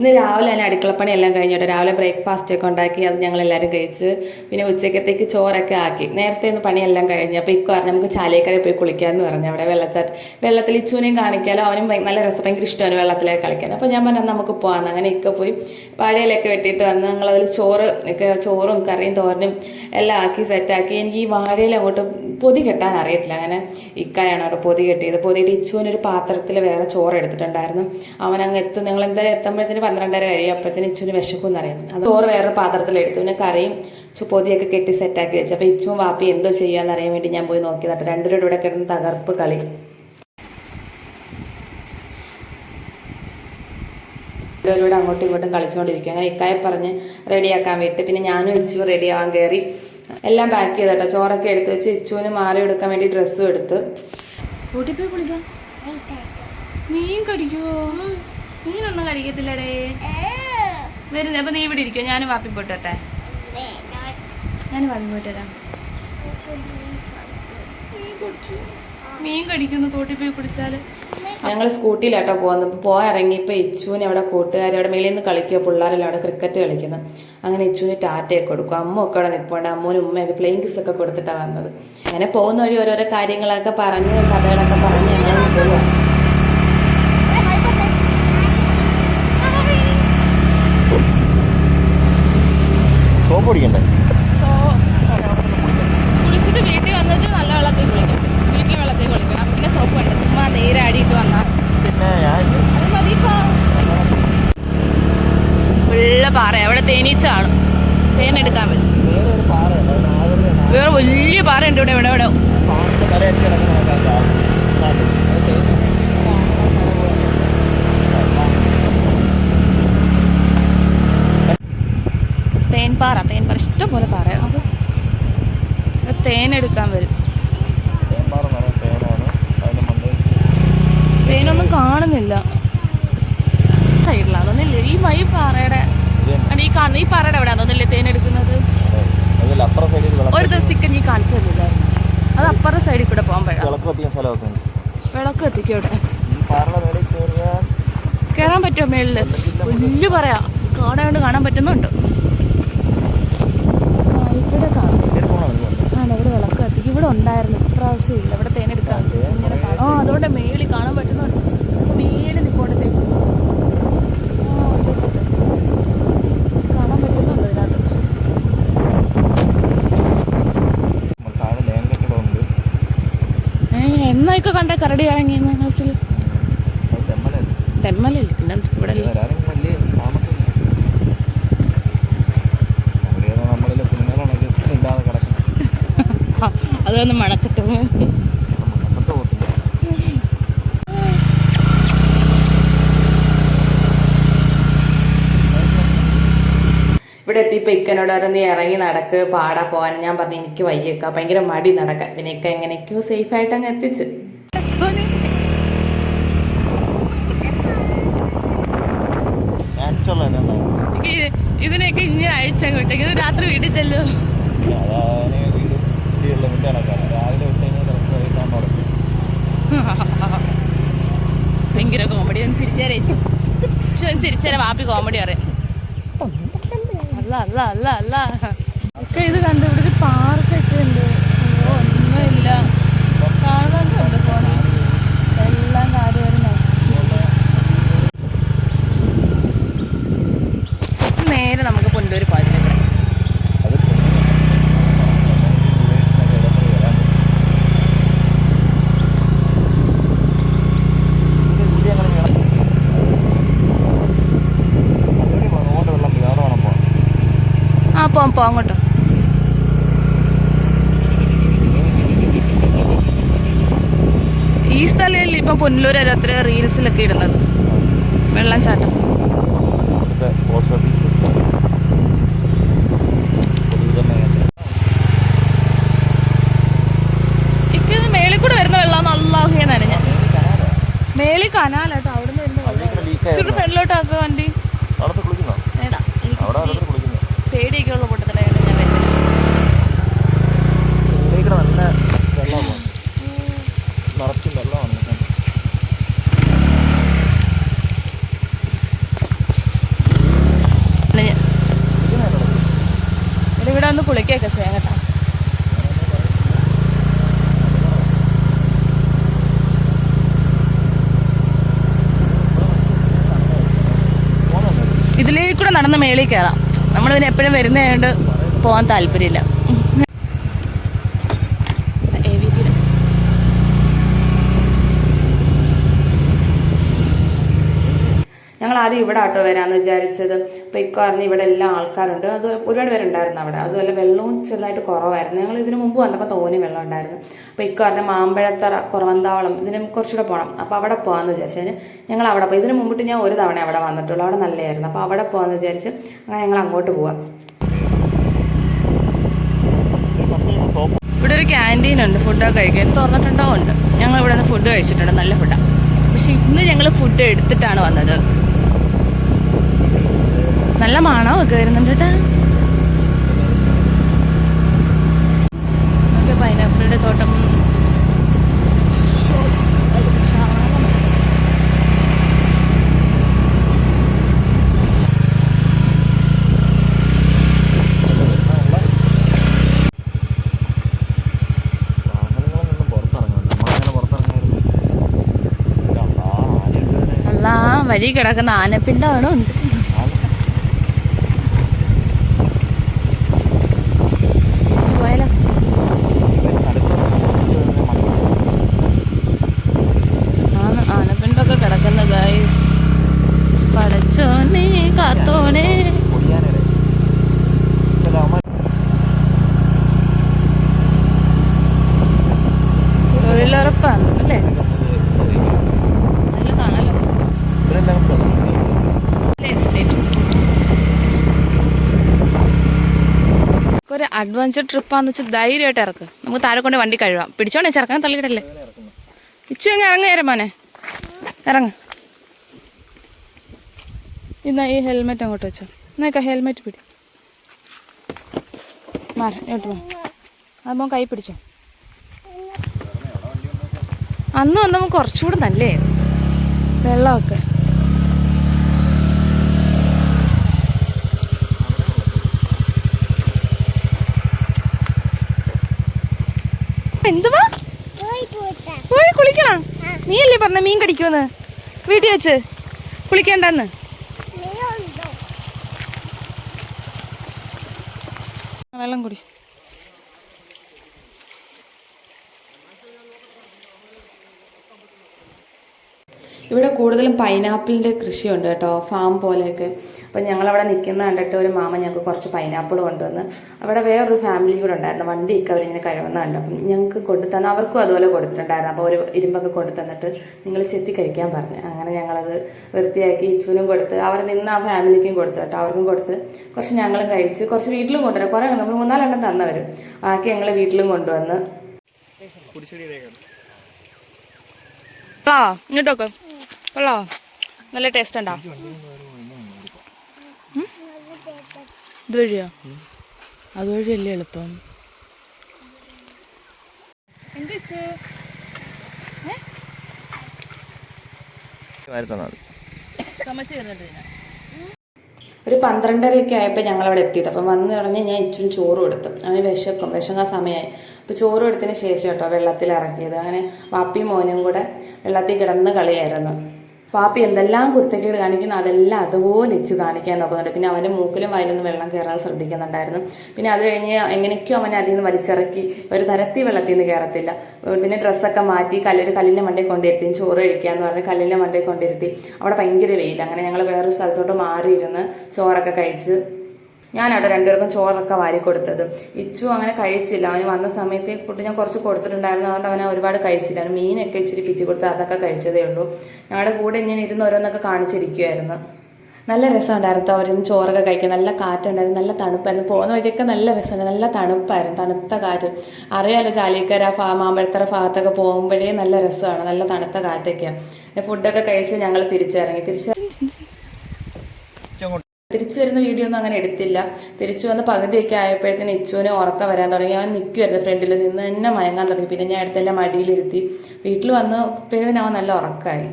ഇന്ന് രാവിലെ തന്നെ അടുക്കളപ്പണിയെല്ലാം കഴിഞ്ഞോട്ടെ. രാവിലെ ബ്രേക്ക്ഫാസ്റ്റൊക്കെ ഉണ്ടാക്കി അത് ഞങ്ങളെല്ലാവരും കഴിച്ച് പിന്നെ ഉച്ചക്കത്തേക്ക് ചോറൊക്കെ ആക്കി. നേരത്തെ ഒന്ന് പണിയെല്ലാം കഴിഞ്ഞു. അപ്പോൾ ഇക്ക പറഞ്ഞു നമുക്ക് ചാലിയേക്കര പോയി കുളിക്കാമെന്ന് പറഞ്ഞു. അവിടെ വെള്ളത്തിൽ ഇച്ചുവിനെയും കാണിക്കാലോ, അവനും നല്ല രസം, ഭയങ്കര ഇഷ്ടമാണ് വെള്ളത്തിലേക്ക് കളിക്കാൻ. അപ്പോൾ ഞാൻ പറഞ്ഞു നമുക്ക് പോകാമെന്ന്. അങ്ങനെ ഇക്ക പോയി വാഴയിലൊക്കെ വെട്ടിയിട്ട് വന്ന് ഞങ്ങളതിൽ ചോറും കറിയും തോരനും എല്ലാം ആക്കി സെറ്റാക്കി. എനിക്ക് ഈ വാഴയിൽ അങ്ങോട്ട് പൊതി കെട്ടാൻ അറിയത്തില്ല. അങ്ങനെ ഇക്കായാണ് അവിടെ പൊതി കെട്ടിയത്. പൊതിയിട്ട് ഇച്ചുവിനൊരു പാത്രത്തിൽ വേറെ ചോറ് എടുത്തിട്ടുണ്ടായിരുന്നു. അവനങ്ങ് ഞങ്ങൾ എന്തായാലും എത്തുമ്പോഴത്തേന് 12:30 കഴിയും. അപ്പോഴത്തേന് ഇച്ചുവിന് വിശക്കുമെന്ന് അറിയാം. അത് ചോറ് വേറെ പാത്രത്തിലെടുത്തു. പിന്നെ കറിയും പൊതിയൊക്കെ കെട്ടി സെറ്റാക്കി വെച്ചു. അപ്പോൾ ഇച്ചും വാപ്പി എന്തോ ചെയ്യാന്ന് അറിയാൻ വേണ്ടി ഞാൻ പോയി നോക്കിയതാട്ടോ. രണ്ടുപേരുടെ ഇവിടെ കിടന്ന് തകർപ്പ് കളി. രണ്ടുപേരുടെ അങ്ങോട്ടും ഇങ്ങോട്ടും കളിച്ചുകൊണ്ടിരിക്കും. അങ്ങനെ ഇക്കായെ പറഞ്ഞ് റെഡിയാക്കാൻ വിട്ട് പിന്നെ ഞാനും ഇച്ചു റെഡിയാവാൻ കയറി. എല്ലാം പാക്ക് ചെയ്തോട്ടോ. ചോറൊക്കെ എടുത്ത് വെച്ച് ഇച്ചുവിന് മാറി എടുക്കാൻ വേണ്ടി ഡ്രസ്സും എടുത്ത്. കൂട്ടി പോയി കുളിക്കാം. മീൻ കടിക്കുമോ? മീനൊന്നും കടിക്കത്തില്ലടേ. വരുന്നേ. അപ്പം നീ ഇവിടെ ഇരിക്കുമോ? ഞാൻ വാപ്പി പോയിട്ട് വരട്ടെ. ഞാൻ വാപ്പി പോയിട്ട് വരാം. മീൻ കടിക്കുന്നു തോട്ടി പോയി കുടിച്ചാൽ. ഞങ്ങൾ സ്കൂട്ടിയിലാട്ടോ പോകുന്നത്. ഇപ്പോൾ ഇറങ്ങിയപ്പോൾ ഇച്ചുവിനെ അവിടെ കൂട്ടുകാരെ മേളിൽ നിന്ന് കളിക്കുക. പിള്ളേരെല്ലാം അവിടെ ക്രിക്കറ്റ് കളിക്കുന്നത്. അങ്ങനെ ഇച്ചുവിന് ടാറ്റയൊക്കെ കൊടുക്കും. അമ്മ ഒക്കെ അവിടെ നിൽപ്പുണ്ട്. അമ്മൂനും ഉമ്മയൊക്കെ ഫ്ലെയിങ് കിസ് ഒക്കെ കൊടുത്തിട്ടാണ് വന്നത്. അങ്ങനെ പോകുന്ന വഴി ഓരോരോ കാര്യങ്ങളൊക്കെ പറഞ്ഞ് കഥകളൊക്കെ പറഞ്ഞ് ഞങ്ങൾ പോവാം. കുളിച്ചിട്ട് വീട്ടിൽ വന്നിട്ട് നല്ല വെള്ളത്തിൽ കുളിക്കണം. വീട്ടിലെ വെള്ളത്തിൽ കുളിക്കണം. പിന്നെ സോപ്പ് വേണ്ട. ചുമ്മാ നീരാടിയിട്ട് വന്നാൽ അത് മതിക്കോ. ഉള്ള പാറ അവിടെ തേനീച്ചാണ്. തേനെടുക്കാൻ പറ്റും. വേറെ വലിയ പാറയുണ്ട് ഇവിടെ. ഇവിടെ തേൻപാറ ഇഷ്ടം പോലെ പറയാം. അത് തേനെടുക്കാൻ വരും. തേനൊന്നും കാണുന്നില്ല. സൈഡിൽ അതൊന്നുമില്ല. ഈ പാറയുടെ ഈ പാറയുടെ അവിടെ അതൊന്നുമില്ലേ തേനെടുക്കുന്നത്? ഒരു ദിവസത്തേക്ക് നീ കാണിച്ചു തന്നില്ലായിരുന്നു. അത് അപ്പുറത്തെ സൈഡിൽ കൂടെ പോകാൻ പറ്റും. വിളക്ക് എത്തിക്കും ഇവിടെ. കയറാൻ പറ്റുമോ മേളില്? വലിയ പറയാ കാടായോണ്ട് കാണാൻ പറ്റുന്നുണ്ട്. ഇവിടെ കാണും. ഇവിടെ വിളക്ക് എത്തിക്കും. ഇവിടെ ഉണ്ടായിരുന്നു. ഇപ്രാവശ്യം ഇല്ല. ഇവിടെ തേനെടുക്കാൻ അതുകൊണ്ട് മേളിൽ കാണാൻ പറ്റുന്നുണ്ട്. അത് മേളിൽ നിൽപ്പോണ്ടത്തേക്ക് കാണാൻ പറ്റുന്നുണ്ട് ഇതിനകത്ത്. എന്നായിക്കെ കണ്ട കരടി ഇറങ്ങിയെന്ന് ഹൗസിൽ. തെമ്മലല്ലേ പിന്നെ ഇവിടെ അതൊന്ന് മണത്തിട്ട് ഇവിടെ എത്തിയപ്പോൾ ഇക്കനോട് പറഞ്ഞ് ഇറങ്ങി നടക്ക് പാടാ പോകാൻ. ഞാൻ പറഞ്ഞു എനിക്ക് വയ്യേക്ക, ഭയങ്കര മടി നടക്കാൻ. പിന്നെ ഇക്ക എങ്ങനെയൊക്കെയോ സേഫായിട്ട് അങ്ങ് എത്തിച്ച്. ഇതിനൊക്കെ ഇനി അഴിച്ചു അങ്ങോട്ടേക്ക്. ഇത് രാത്രി വീട്ടിൽ ചെല്ലോ. ഭയങ്കര കോമഡി. ഒന്ന് ചിരിച്ചേരെ വാപ്പി കോമഡി അറിയാം. അല്ല ഒക്കെ ഇത് കണ്ടു. ഇവിടെ ഒരു പാർക്കൊക്കെ ഉണ്ട്. ഒന്നുമില്ല. കാണുന്നുണ്ട് പോണേ. എല്ലാം കാര്യം നശിച്ചിട്ട്. നേരെ നമുക്ക് പൊണ്ടൂര് പാചകം. പോ അങ്ങോട്ടോ. ഈ സ്ഥലമല്ലേ ഇപ്പം പുനലൂർ ഓരോരുത്തർ റീൽസിലൊക്കെ ഇടുന്നത് വെള്ളച്ചാട്ടം. ഇക്കത് മേളിൽ കൂടെ വരുന്ന വെള്ളം അല്ലാഹുവേ നനഞ്ഞ. മേളിൽ കനാലാട്ടോ. അവിടെ നിന്ന് വരുന്ന ഫ്രണ്ടിലോട്ടാക്കുക വണ്ടി. പേടിയൊക്കെ ഉള്ള കൂട്ടത്തിലായിട്ട് ഞാൻ വരുന്നത്. നല്ല വെള്ളമാണ്. നിറച്ചും വെള്ളമാണ്. ഒന്ന് കുളിക്കുകയൊക്കെ ചെയ്യാം കേട്ടോ. ഇതിലേക്കൂടെ നടന്ന് മേളിൽ കയറാം. നമ്മൾ പിന്നെ എപ്പോഴും വരുന്നതുകൊണ്ട് പോകാൻ താല്പര്യമില്ല. ഞങ്ങൾ ആദ്യം ഇവിടെ ആട്ടോ വരാമെന്ന് വിചാരിച്ചത്. അപ്പോൾ ഇക്കാറിന് ഇവിടെ എല്ലാം ആൾക്കാരുണ്ട്, അത് ഒരുപാട് പേരുണ്ടായിരുന്നു അവിടെ. അതുപോലെ വെള്ളവും ചെറുതായിട്ട് കുറവായിരുന്നു. ഞങ്ങൾ ഇതിന് മുമ്പ് വന്നപ്പോൾ തോന്നി വെള്ളം ഉണ്ടായിരുന്നു. അപ്പോൾ ഇക്കാറിന് മാമ്പഴത്തറ, കുറവന്താവളം ഇതിന് കുറച്ചുകൂടെ പോകണം. അപ്പോൾ അവിടെ പോകാമെന്ന് വിചാരിച്ചതിന് ഞങ്ങൾ അവിടെ പോയി. ഇതിന് മുമ്പിട്ട് ഞാൻ ഒരു തവണ അവിടെ വന്നിട്ടുള്ളൂ, അവിടെ നല്ലതായിരുന്നു. അപ്പോൾ അവിടെ പോകാമെന്ന് വിചാരിച്ച് അങ്ങനെ ഞങ്ങൾ അങ്ങോട്ട് പോവാം. ഇവിടെ ഒരു ക്യാൻറ്റീൻ ഉണ്ട്, ഫുഡൊക്കെ കഴിക്കാൻ തുറന്നിട്ടുണ്ടോ ഉണ്ട്. ഞങ്ങൾ ഇവിടെ നിന്ന് ഫുഡ് കഴിച്ചിട്ടുണ്ട്, നല്ല ഫുഡാണ്. പക്ഷെ ഇന്ന് ഞങ്ങൾ ഫുഡ് എടുത്തിട്ടാണ് വന്നത്. നല്ല മണമൊക്കെ വരുന്നുണ്ട് കേട്ടോ. പൈനാപ്പിളിൻ്റെ തോട്ടം. അല്ല, വഴി കിടക്കുന്ന ആനപ്പിണ്ടാണോ? ആനപ്പിണ്ടൊക്കെ കിടക്കുന്ന ഗൈസ്. പടച്ചോനെ കാത്തോണേ. തൊഴിലുറപ്പാണ് അല്ലേ? നല്ലതാണല്ലോ. ഒരു അഡ്വഞ്ചർ ട്രിപ്പാന്ന് വെച്ചാൽ ധൈര്യമായിട്ട് ഇറക്ക്. നമുക്ക് താഴെ കൊണ്ട് വണ്ടി കഴുകാം. പിടിച്ചോണേ, ചെറുക്കാൻ തള്ളിയിടല്ലേ. ഇച്ചു അങ്ങ് ഇറങ്ങുകയരം മോനെ, ഇറങ്ങ്. എന്നാ ഈ ഹെൽമെറ്റ് അങ്ങോട്ട് വെച്ചോ. എന്നേക്കാ ഹെൽമെറ്റ് പിടി. മാറ ഇങ്ങോട്ട് മാ. അത് മോൻ കൈ പിടിച്ചോ. അന്ന് വന്നപ്പോൾ കുറച്ചുകൂടെ നല്ലേ വെള്ളമൊക്കെ. എന്തുവാ പോയി കുളിക്കണം? നീ അല്ലേ പറഞ്ഞ മീൻ കടിക്കുമെന്ന്? വീട്ടിൽ വെച്ച് കുളിക്കണ്ടെന്ന്. വെള്ളം കുടി. ഇവിടെ കൂടുതലും പൈനാപ്പിളിൻ്റെ കൃഷിയുണ്ട് കേട്ടോ, ഫാം പോലെയൊക്കെ. അപ്പം ഞങ്ങളവിടെ നിൽക്കുന്ന കണ്ടിട്ട് ഒരു മാമ ഞങ്ങൾക്ക് കുറച്ച് പൈനാപ്പിൾ കൊണ്ടുവന്ന്. അവിടെ വേറൊരു ഫാമിലി കൂടെ ഉണ്ടായിരുന്നു, വണ്ടിയൊക്കെ അവരിങ്ങനെ കഴിവുന്ന കണ്ട്. അപ്പം ഞങ്ങൾക്ക് കൊണ്ടുതന്ന്, അവർക്കും അതുപോലെ കൊടുത്തിട്ടുണ്ടായിരുന്നു. അപ്പോൾ ഒരു ഇരുമ്പൊക്കെ കൊണ്ടു തന്നിട്ട് നിങ്ങൾ ചെത്തി കഴിക്കാൻ പറഞ്ഞു. അങ്ങനെ ഞങ്ങളത് വൃത്തിയാക്കി ഇച്ചുവിനും കൊടുത്ത്, അവർ നിന്ന് ആ ഫാമിലിക്കും കൊടുത്തു കേട്ടോ. അവർക്കും കൊടുത്ത് കുറച്ച് ഞങ്ങളും കഴിച്ച്, കുറച്ച് വീട്ടിലും കൊണ്ടുവരാം. കുറേ നമ്മൾ 3-4 തന്നവർ, ബാക്കി ഞങ്ങൾ വീട്ടിലും കൊണ്ടുവന്ന്. ഇങ്ങോട്ടൊക്കെ കൊള്ളോ, നല്ല ടേസ്റ്റ് ഉണ്ടോ? ഇതുവഴിയോ? അതുവഴിയല്ലേ എളുപ്പം. ഒരു 12:30 ആയപ്പോൾ ഞങ്ങളവിടെ എത്തിയത്. അപ്പം വന്ന് പറഞ്ഞ് ഞാൻ ഇച്ചിരി ചോറ് കൊടുത്തു. അവന് വിശക്കാൻ സമയമായി. അപ്പോൾ ചോറ് കൊടുത്തതിന് ശേഷം കേട്ടോ വെള്ളത്തിൽ ഇറക്കിയത്. അങ്ങനെ വാപ്പിയും മോനും കൂടെ വെള്ളത്തിൽ കിടന്ന് കളിയായിരുന്നു. വാപ്പി എന്തെല്ലാം കുരുത്തക്കേട് കാണിക്കുന്നു അതെല്ലാം അതുപോലെ ഇച്ചു കാണിക്കാൻ നോക്കുന്നുണ്ട്. പിന്നെ അവൻ്റെ മൂക്കിലും വായിലൊന്നും വെള്ളം കയറാതെ ശ്രദ്ധിക്കുന്നുണ്ടായിരുന്നു. പിന്നെ അത് കഴിഞ്ഞ് എങ്ങനെയൊക്കെയോ അവനെ അതിൽ നിന്ന് വലിച്ചിറക്കി, ഒരു തരത്തിൽ വെള്ളത്തിൽ നിന്ന് കയറത്തില്ല. പിന്നെ ഡ്രസ്സൊക്കെ മാറ്റി ഒരു കല്ലിൻ്റെ മണ്ടയിൽ കൊണ്ടിരുത്തി ചോറ് കഴിക്കാമെന്ന് പറഞ്ഞ് കല്ലിൻ്റെ മണ്ടയിൽ കൊണ്ടിരുത്തി. അവിടെ ഭയങ്കര വെയിൽ. അങ്ങനെ ഞങ്ങൾ വേറൊരു സ്ഥലത്തോട്ട് മാറിയിരുന്ന് ചോറൊക്കെ കഴിച്ച്. ഞാനവിടെ രണ്ടുപേർക്കും ചോറൊക്കെ വാരി കൊടുത്തത്. ഇച്ചു അങ്ങനെ കഴിച്ചില്ല. അവന് വന്ന സമയത്ത് ഫുഡ് ഞാൻ കുറച്ച് കൊടുത്തിട്ടുണ്ടായിരുന്നു, അതുകൊണ്ട് അവനെ ഒരുപാട് കഴിച്ചില്ല. അവന് മീനൊക്കെ ഇച്ചിരി പിച്ചി കൊടുത്ത് അതൊക്കെ കഴിച്ചതേ ഉള്ളൂ. ഞങ്ങളുടെ കൂടെ ഇങ്ങനെ ഇരുന്ന് ഓരോന്നൊക്കെ കാണിച്ചിരിക്കുമായിരുന്നു. നല്ല രസമുണ്ടായിരുന്നു അവരിന്ന് ചോറൊക്കെ കഴിക്കാൻ. നല്ല കാറ്റുണ്ടായിരുന്നു, നല്ല തണുപ്പായിരുന്നു. പോകുന്ന വഴിയൊക്കെ നല്ല രസമുണ്ട്, നല്ല തണുപ്പായിരുന്നു, തണുത്ത കാറ്റ്. അറിയാമല്ലോ ചാലിക്കര മാമ്പഴത്തറ ഭാഗത്തൊക്കെ പോകുമ്പോഴേ നല്ല രസമാണ്, നല്ല തണുത്ത കാറ്റൊക്കെയാണ്. ഫുഡൊക്കെ കഴിച്ച് ഞങ്ങൾ തിരിച്ചിറങ്ങി. തിരിച്ചു വരുന്ന വീഡിയോ ഒന്നും അങ്ങനെ എടുത്തില്ല. തിരിച്ചു വന്ന് പകുതിയൊക്കെ ആയപ്പോഴത്തേന് ഇച്ചുവിന് ഉറക്കം വരാൻ തുടങ്ങി. അവൻ നിൽക്കുമായിരുന്നു ഫ്രണ്ടിൽ നിന്ന് തന്നെ മയങ്ങാൻ തുടങ്ങി. പിന്നെ ഞാൻ എടുത്ത് എൻ്റെ മടിയിലിരുത്തി. വീട്ടിൽ വന്ന് പിന്നെ അവൻ നല്ല ഉറക്കമായി.